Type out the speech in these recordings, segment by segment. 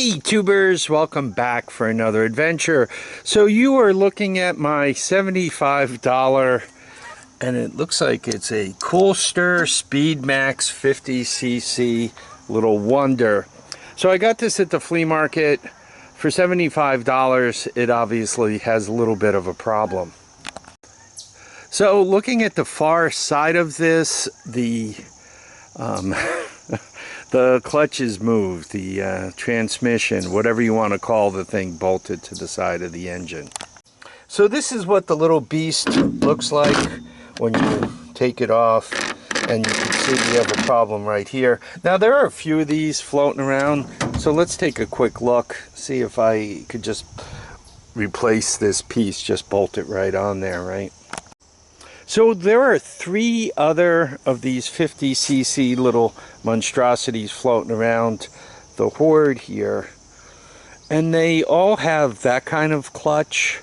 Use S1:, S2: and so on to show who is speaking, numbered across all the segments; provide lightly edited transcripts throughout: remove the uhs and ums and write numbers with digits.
S1: Hey tubers, welcome back for another adventure. So you are looking at my $75 and it looks like it's a Coolster Speed Max 50cc little wonder. So I got this at the flea market for $75. It obviously has a little bit of a problem. So looking at the far side of this, the the clutch is moved, the transmission, whatever you want to call the thing, bolted to the side of the engine. So this is what the little beast looks like when you take it off, and you can see we have a problem right here. Now there are a few of these floating around, so let's take a quick look, see if I could just replace this piece, just bolt it right on there, right? So there are 3 other of these 50cc little monstrosities floating around the horde here, and they all have that kind of clutch.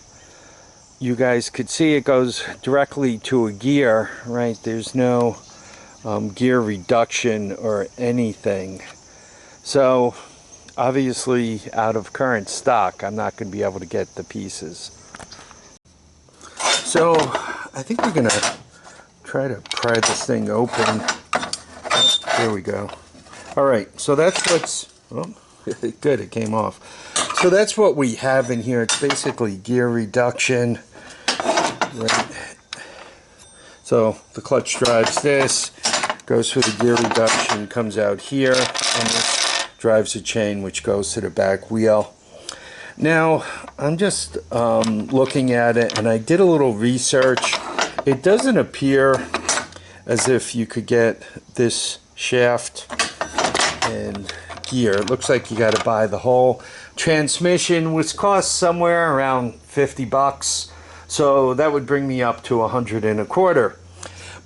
S1: You guys could see it goes directly to a gear, right? There's no gear reduction or anything. So obviously out of current stock, I'm not going to be able to get the pieces. So I think we're going to try to pry this thing open. There we go. Alright, so that's what's... Oh, good, it came off. So that's what we have in here. It's basically gear reduction. Right. So the clutch drives this, goes through the gear reduction, comes out here, and this drives a chain which goes to the back wheel. Now, I'm just looking at it, and I did a little research. It doesn't appear as if you could get this shaft and gear. It looks like you got to buy the whole transmission, which costs somewhere around 50 bucks. So that would bring me up to $125.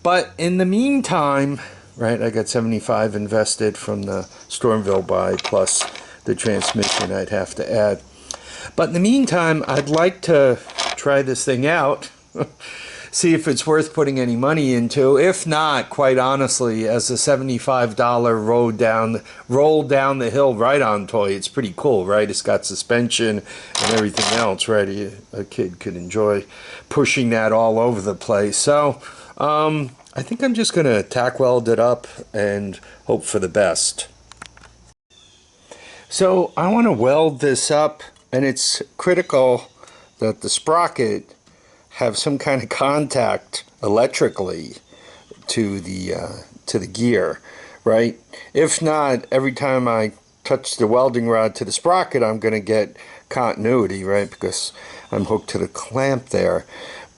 S1: But in the meantime, right, I got 75 invested from the Stormville buy, plus the transmission I'd have to add. But in the meantime, I'd like to try this thing out, see if it's worth putting any money into. If not, quite honestly, as a $75 roll down the hill ride-on toy, it's pretty cool, right? It's got suspension and everything else, right? A kid could enjoy pushing that all over the place. So I think I'm just going to tack weld it up and hope for the best. So I want to weld this up. And it's critical that the sprocket have some kind of contact electrically to the gear, right? If not, every time I touch the welding rod to the sprocket, I'm going to get continuity, right? Because I'm hooked to the clamp there.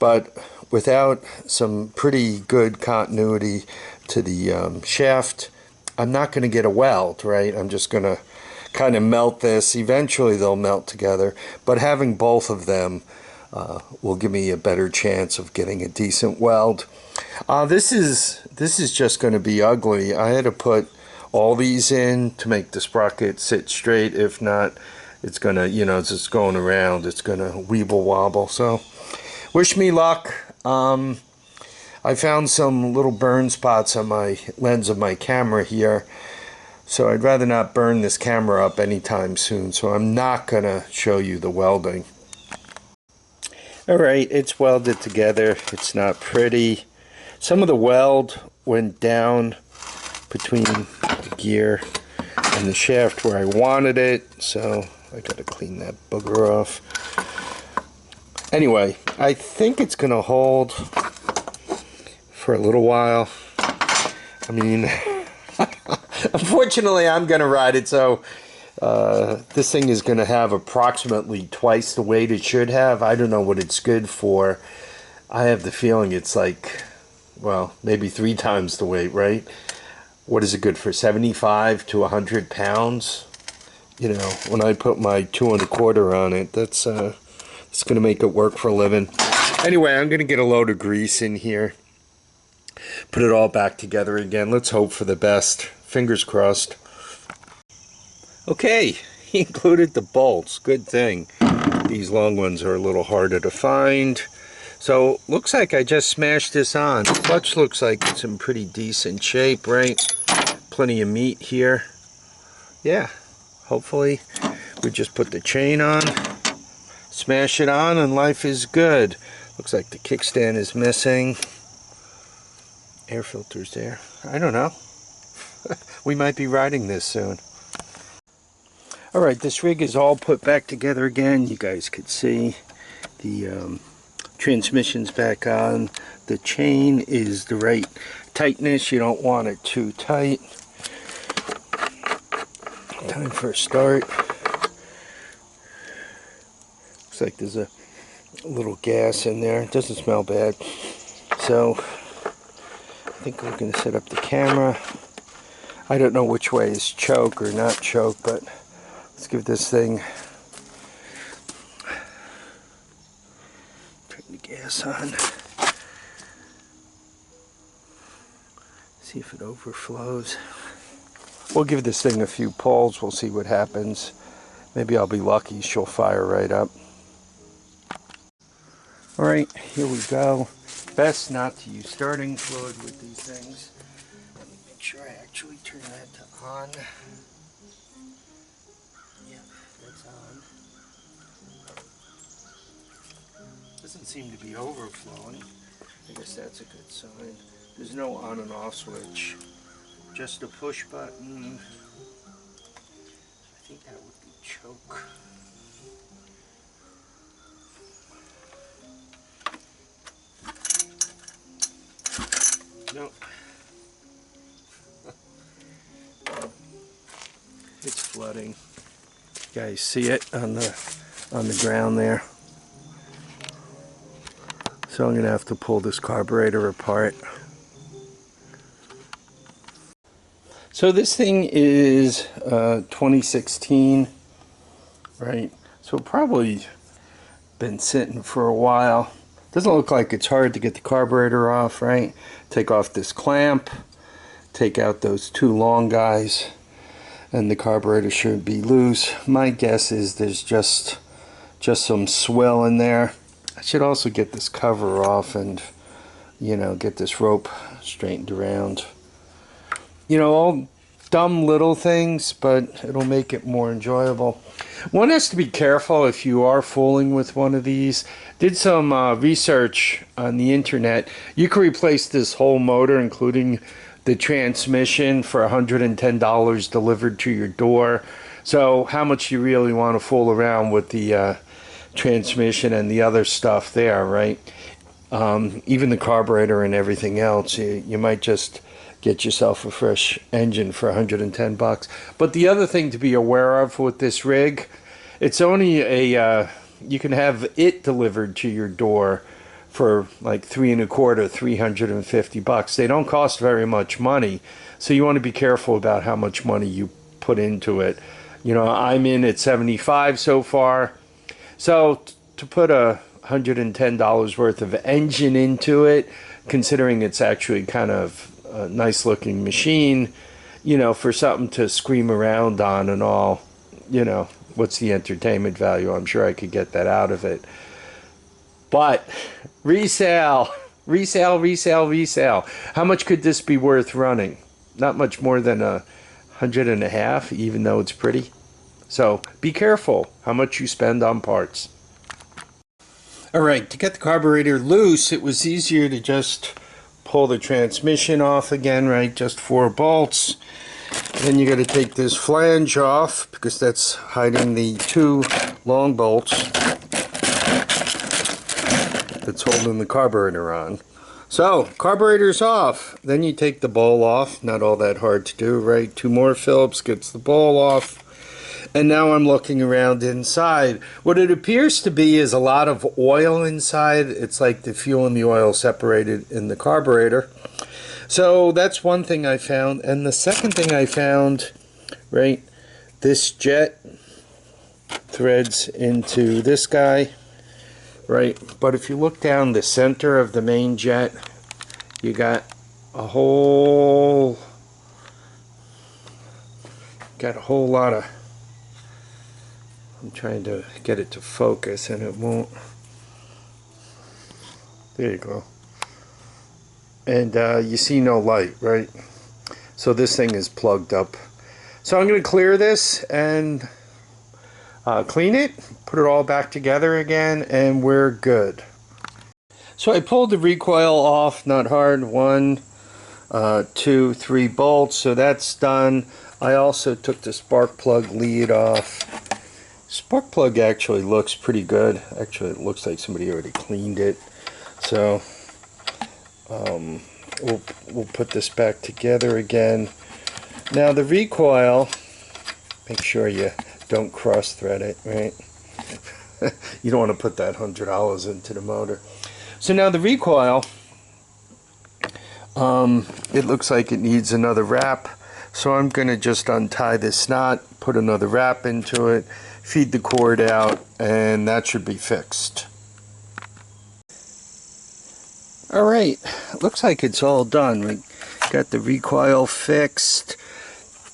S1: But without some pretty good continuity to the shaft, I'm not going to get a weld, right? I'm just going to kind of melt this. Eventually they'll melt together, but having both of them will give me a better chance of getting a decent weld. This is just going to be ugly. I had to put all these in to make the sprocket sit straight. If not, it's gonna, you know, it's just going around, it's gonna weeble wobble. So wish me luck. I found some little burn spots on my lens of my camera here, so I'd rather not burn this camera up anytime soon, so I'm not going to show you the welding. Alright, it's welded together. It's not pretty. Some of the weld went down between the gear and the shaft where I wanted it, so I got to clean that booger off. Anyway, I think it's going to hold for a little while. I mean... Unfortunately, I'm going to ride it, so this thing is going to have approximately twice the weight it should have. I don't know what it's good for. I have the feeling it's like, well, maybe 3 times the weight, right? What is it good for, 75 to 100 pounds? You know, when I put my 2 1/4 on it, that's it's going to make it work for a living. Anyway, I'm going to get a load of grease in here. Put it all back together again. Let's hope for the best. Fingers crossed. Okay, he included the bolts. Good thing. These long ones are a little harder to find. So, looks like I just smashed this on. The clutch looks like it's in pretty decent shape, right? Plenty of meat here. Yeah, hopefully We just put the chain on, smash it on, and life is good. Looks like the kickstand is missing. Air filter's there. I don't know. We might be riding this soon. Alright, this rig is all put back together again. You guys could see the transmission's back on. The chain is the right tightness. You don't want it too tight. Time for a start. Looks like there's a little gas in there. It doesn't smell bad. So I think we're going to set up the camera. I don't know which way is choke or not choke, but let's give this thing, turn the gas on, see if it overflows. We'll give this thing a few pulls, we'll see what happens. Maybe I'll be lucky, she'll fire right up. Alright, here we go. Best not to use starting fluid with these things. Let me make sure I actually turn that to on. Yeah, that's on. Doesn't seem to be overflowing. I guess that's a good sign. There's no on and off switch. Just a push button. I think that would be choke. Nope. It's flooding. You guys see it on the ground there. So I'm gonna have to pull this carburetor apart. So this thing is 2016, right? So probably been sitting for a while. Doesn't look like it's hard to get the carburetor off, right? Take off this clamp, take out those two long guys, and the carburetor should be loose. My guess is there's just some swill in there. I should also get this cover off and, you know, get this rope straightened around. You know, all dumb little things, but it'll make it more enjoyable. One has to be careful if you are fooling with one of these. Did some research on the internet. You can replace this whole motor, including the transmission, for $110 delivered to your door. So how much you really want to fool around with the transmission and the other stuff there, right? Even the carburetor and everything else, you might just get yourself a fresh engine for 110 bucks. But the other thing to be aware of with this rig, it's only a you can have it delivered to your door for like $350. They don't cost very much money, so you want to be careful about how much money you put into it. You know, I'm in at 75 so far, so to put $110 worth of engine into it, considering it's actually kind of a nice looking machine, you know, for something to scream around on and all, you know, what's the entertainment value? I'm sure I could get that out of it. But resale. How much could this be worth running? Not much more than $150, even though it's pretty. So be careful how much you spend on parts. Alright, to get the carburetor loose, it was easier to just pull the transmission off again, right? Just 4 bolts. Then you got to take this flange off because that's hiding the 2 long bolts that's holding the carburetor on. So, carburetor's off. Then you take the bowl off. Not all that hard to do, right? 2 more Phillips gets the bowl off. And now I'm looking around inside. What it appears to be is a lot of oil inside. It's like the fuel and the oil separated in the carburetor. So that's one thing I found. And the second thing I found, right, this jet threads into this guy, right? But if you look down the center of the main jet, you got a whole lot of, I'm trying to get it to focus and it won't. There you go. And you see no light, right? So this thing is plugged up. So I'm going to clear this and clean it, put it all back together again, and we're good. So I pulled the recoil off, not hard, 1, 2, 3 bolts, so that's done. I also took the spark plug lead off. Spark plug actually looks pretty good. Actually, it looks like somebody already cleaned it. So we'll put this back together again. Now the recoil, make sure you don't cross thread it, right? You don't want to put that $100 into the motor. So now the recoil, it looks like it needs another wrap. So I'm going to just untie this knot, put another wrap into it, feed the cord out, and that should be fixed. Alright, looks like it's all done. We got the recoil fixed.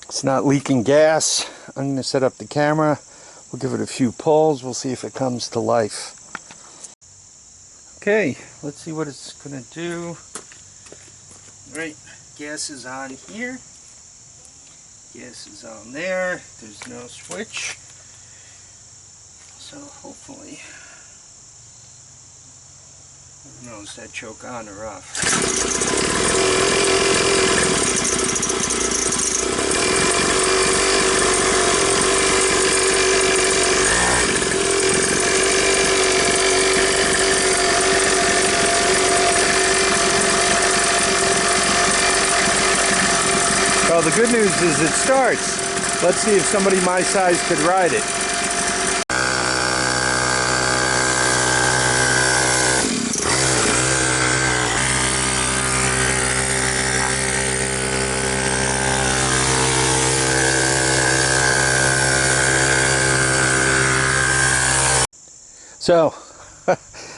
S1: It's not leaking gas. I'm going to set up the camera. We'll give it a few pulls. We'll see if it comes to life. Okay, let's see what it's going to do. Right, gas is on here. Gas is on there. There's no switch. So hopefully, who knows, that choke on or off. Well, the good news is it starts. Let's see if somebody my size could ride it. So,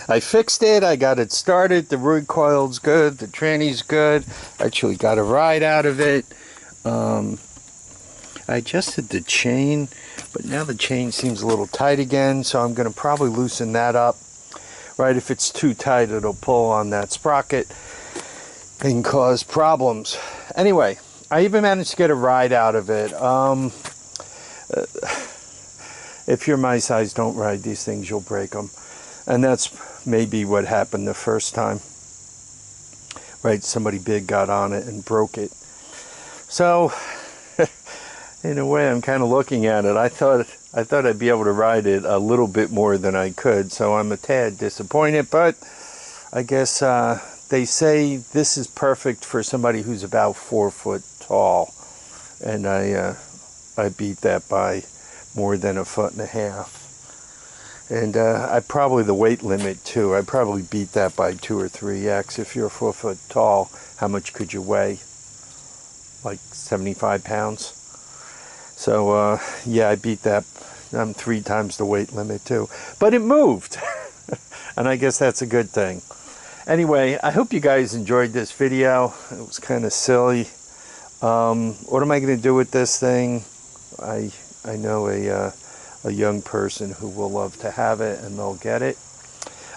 S1: I fixed it, I got it started, the recoil's good, the tranny's good, actually got a ride out of it. I adjusted the chain, but now the chain seems a little tight again, so I'm going to probably loosen that up. Right, if it's too tight, it'll pull on that sprocket and cause problems. Anyway, I even managed to get a ride out of it. If you're my size, don't ride these things, you'll break them. And that's maybe what happened the first time. Right, somebody big got on it and broke it. So, in a way, I'm kind of looking at it. I thought I'd be able to ride it a little bit more than I could, so I'm a tad disappointed. But I guess they say this is perfect for somebody who's about 4 foot tall, and I beat that by more than 1.5 foot. And I probably the weight limit too. I probably beat that by 2 or 3x. If you're 4 foot tall, how much could you weigh? Like 75 pounds. So yeah, I beat that. I'm 3 times the weight limit too. But it moved. And I guess that's a good thing. Anyway, I hope you guys enjoyed this video. It was kind of silly. What am I going to do with this thing? I know a young person who will love to have it, and they'll get it.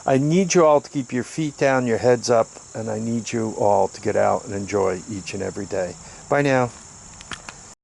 S1: I need you all to keep your feet down, your heads up, and I need you all to get out and enjoy each and every day. Bye now.